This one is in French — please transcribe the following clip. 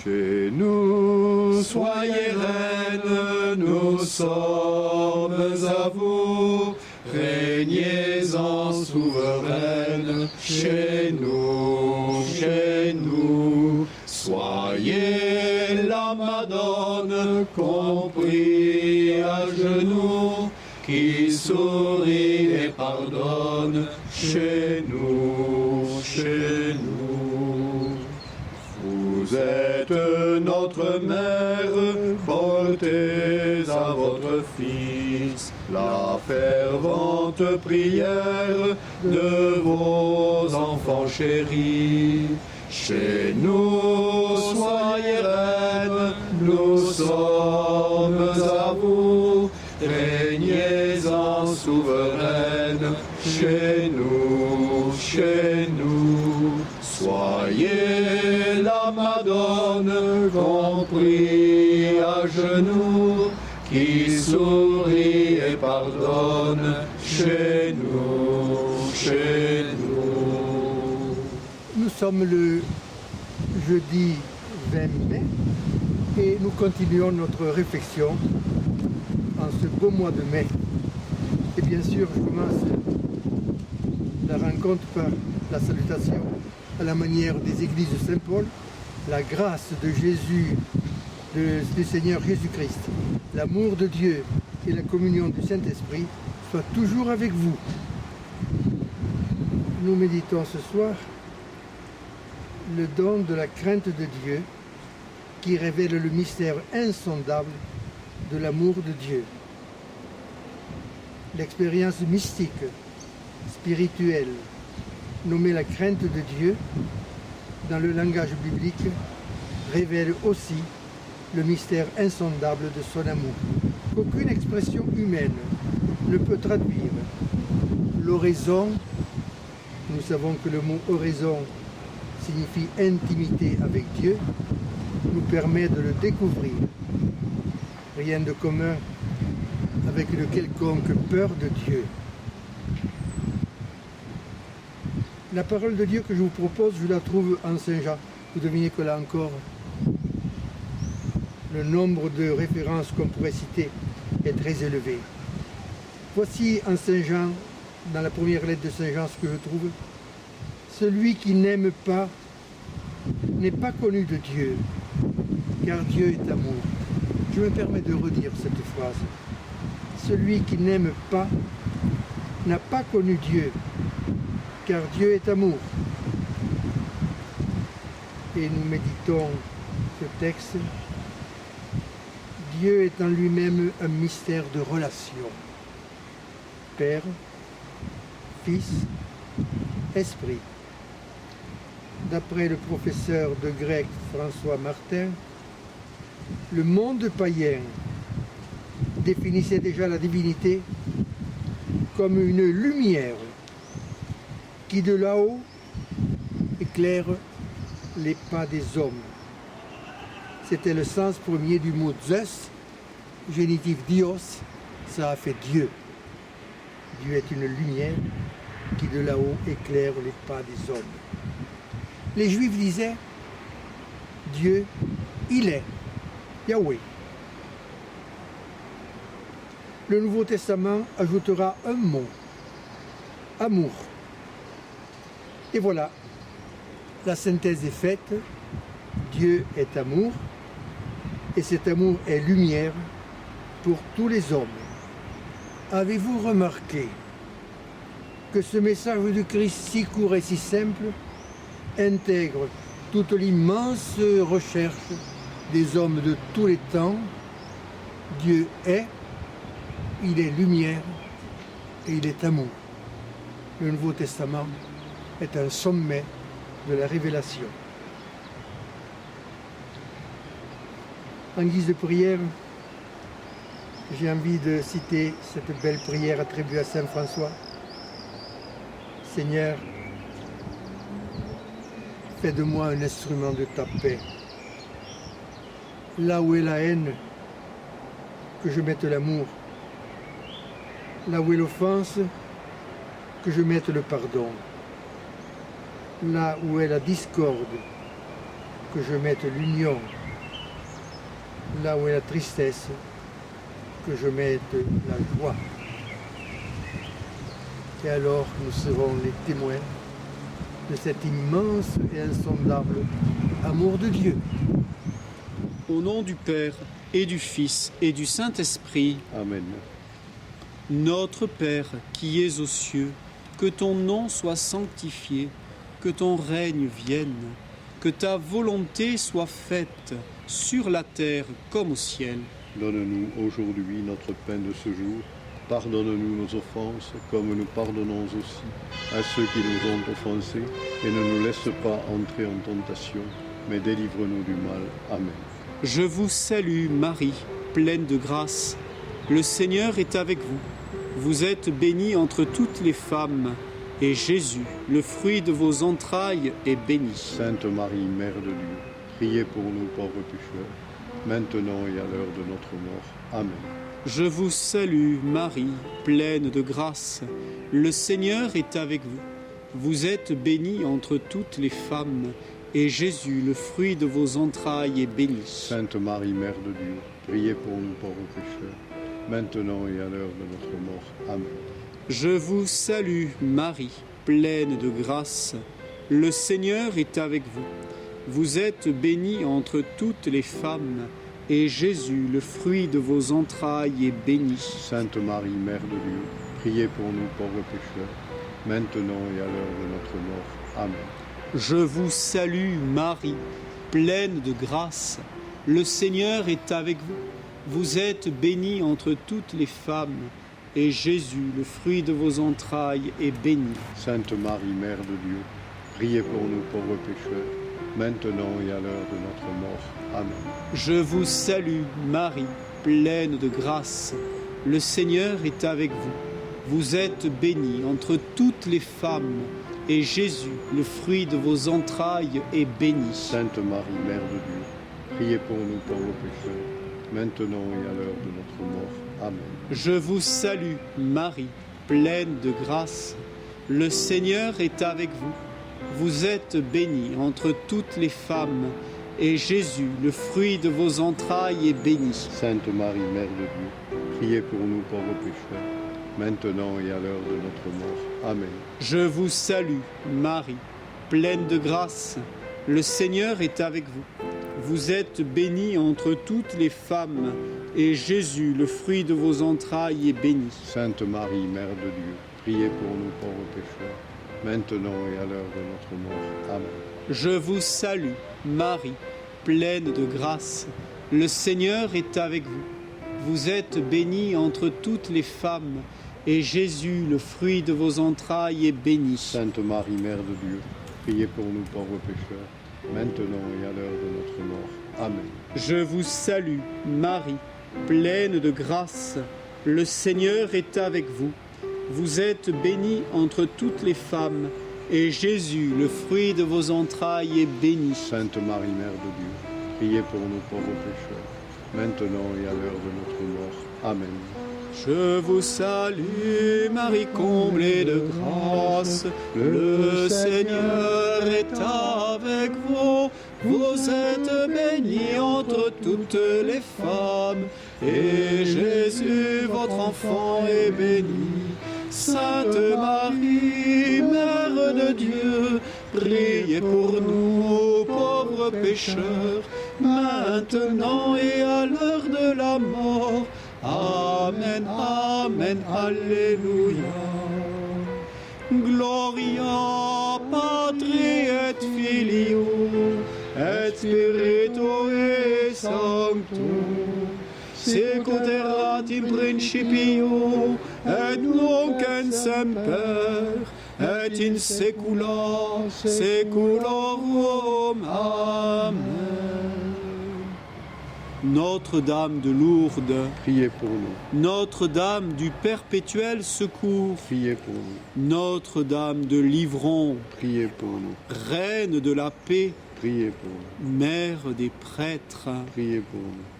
Chez nous, soyez reine, nous sommes à vous. Régnez en souveraine, chez nous. Soyez la Madone, compris à genoux, qui sourit et pardonne, chez nous. Vous êtes notre mère, portez à votre Fils la fervente prière de vos enfants chéris. Chez nous, soyez reine, nous sommes à vous. Régnez en souveraine, chez nous. Soyez la Madone, compris à genoux, qui sourit et pardonne, chez nous. Nous sommes le jeudi 20 mai et nous continuons notre réflexion en ce beau mois de mai. Et bien sûr, je commence la rencontre par la salutation à la manière des églises de Saint-Paul. La grâce de Jésus, du Seigneur Jésus-Christ, l'amour de Dieu et la communion du Saint-Esprit soient toujours avec vous. Nous méditons ce soir le don de la crainte de Dieu qui révèle le mystère insondable de l'amour de Dieu. L'expérience mystique, spirituelle, nommée la crainte de Dieu, dans le langage biblique, révèle aussi le mystère insondable de son amour, qu'aucune expression humaine ne peut traduire. L'oraison, nous savons que le mot oraison signifie intimité avec Dieu, nous permet de le découvrir. Rien de commun avec une quelconque peur de Dieu. La parole de Dieu que je vous propose, je la trouve en Saint Jean. Vous devinez que là encore, le nombre de références qu'on pourrait citer est très élevé. Voici en Saint Jean, dans la première lettre de Saint Jean, ce que je trouve. Celui qui n'aime pas n'est pas connu de Dieu, car Dieu est amour. Je me permets de redire cette phrase. Celui qui n'aime pas n'a pas connu Dieu, car Dieu est amour. Et nous méditons ce texte. Dieu est en lui-même un mystère de relation. Père, Fils, Esprit. D'après le professeur de grec François Martin, le monde païen définissait déjà la divinité comme une lumière qui de là-haut éclaire les pas des hommes. C'était le sens premier du mot Zeus, génitif Dios, ça a fait Dieu. Dieu est une lumière qui de là-haut éclaire les pas des hommes. Les Juifs disaient, Dieu, il est, Yahweh. Le Nouveau Testament ajoutera un mot, amour. Et voilà, la synthèse est faite, Dieu est amour, et cet amour est lumière pour tous les hommes. Avez-vous remarqué que ce message du Christ si court et si simple intègre toute l'immense recherche des hommes de tous les temps? Dieu est, il est lumière et il est amour. Le Nouveau Testament est un sommet de la révélation. En guise de prière, j'ai envie de citer cette belle prière attribuée à Saint François. Seigneur, fais de moi un instrument de ta paix. Là où est la haine, que je mette l'amour. Là où est l'offense, que je mette le pardon. Là où est la discorde, que je mette l'union là où est la tristesse, que je mette la joie. Et alors nous serons les témoins de cet immense et insondable amour de Dieu. Au nom du Père et du Fils et du Saint-Esprit, Amen. Notre Père qui es aux cieux, que ton nom soit sanctifié, que ton règne vienne, que ta volonté soit faite sur la terre comme au ciel. Donne-nous aujourd'hui notre pain de ce jour. Pardonne-nous nos offenses, comme nous pardonnons aussi à ceux qui nous ont offensés. Et ne nous laisse pas entrer en tentation, mais délivre-nous du mal. Amen. Je vous salue Marie, pleine de grâce. Le Seigneur est avec vous. Vous êtes bénie entre toutes les femmes, et Jésus, le fruit de vos entrailles, est béni. Sainte Marie, Mère de Dieu, priez pour nous pauvres pécheurs, maintenant et à l'heure de notre mort. Amen. Je vous salue Marie, pleine de grâce. Le Seigneur est avec vous. Vous êtes bénie entre toutes les femmes, et Jésus, le fruit de vos entrailles, est béni. Sainte Marie, Mère de Dieu, priez pour nous pauvres pécheurs, maintenant et à l'heure de notre mort. Amen. Je vous salue Marie, pleine de grâce. Le Seigneur est avec vous. Vous êtes bénie entre toutes les femmes, et Jésus, le fruit de vos entrailles, est béni. Sainte Marie, Mère de Dieu, priez pour nous pauvres pécheurs, maintenant et à l'heure de notre mort. Amen. Je vous salue Marie, pleine de grâce. Le Seigneur est avec vous. Vous êtes bénie entre toutes les femmes, et Jésus, le fruit de vos entrailles, est béni. Sainte Marie, Mère de Dieu, priez pour nous pauvres pécheurs, maintenant et à l'heure de notre mort. Amen. Je vous salue Marie, pleine de grâce. Le Seigneur est avec vous. Vous êtes bénie entre toutes les femmes, et Jésus, le fruit de vos entrailles, est béni. Sainte Marie, Mère de Dieu, priez pour nous pauvres pécheurs, maintenant et à l'heure de notre mort. Amen. Je vous salue Marie, pleine de grâce. Le Seigneur est avec vous. Vous êtes bénie entre toutes les femmes, et Jésus, le fruit de vos entrailles, est béni. Sainte Marie, Mère de Dieu, priez pour nous pauvres pécheurs, maintenant et à l'heure de notre mort. Amen. Je vous salue Marie, pleine de grâce. Le Seigneur est avec vous. Vous êtes bénie entre toutes les femmes, et Jésus, le fruit de vos entrailles, est béni. Sainte Marie, Mère de Dieu, priez pour nous pauvres pécheurs, maintenant et à l'heure de notre mort. Amen. Je vous salue, Marie, pleine de grâce. Le Seigneur est avec vous. Vous êtes bénie entre toutes les femmes, et Jésus, le fruit de vos entrailles, est béni. Sainte Marie, Mère de Dieu, priez pour nous pauvres pécheurs, maintenant et à l'heure de notre mort. Amen. Je vous salue, Marie, pleine de grâce. Le Seigneur est avec vous. Vous êtes bénie entre toutes les femmes, et Jésus, le fruit de vos entrailles, est béni. Sainte Marie, Mère de Dieu, priez pour nous pauvres pécheurs, maintenant et à l'heure de notre mort. Amen. Je vous salue, Marie comblée de grâce. Le Seigneur est avec vous. Vous êtes bénie entre toutes les femmes, et Jésus, votre enfant, est béni. Sainte Marie, Mère de Dieu, priez pour nous, pauvres pécheurs, maintenant et à l'heure de la mort. Amen, Amen, Alléluia. Gloria Patri et Filio et Spiritui Sancto, sicut erat in principio et nunc et semper et in saecula saeculorum. Amen. Notre-Dame de Lourdes, priez pour nous. Notre-Dame du perpétuel secours, Priez pour nous. Notre-Dame de Livron, Priez pour nous. Reine de la paix, Priez pour nous. Mère des prêtres, Priez pour nous.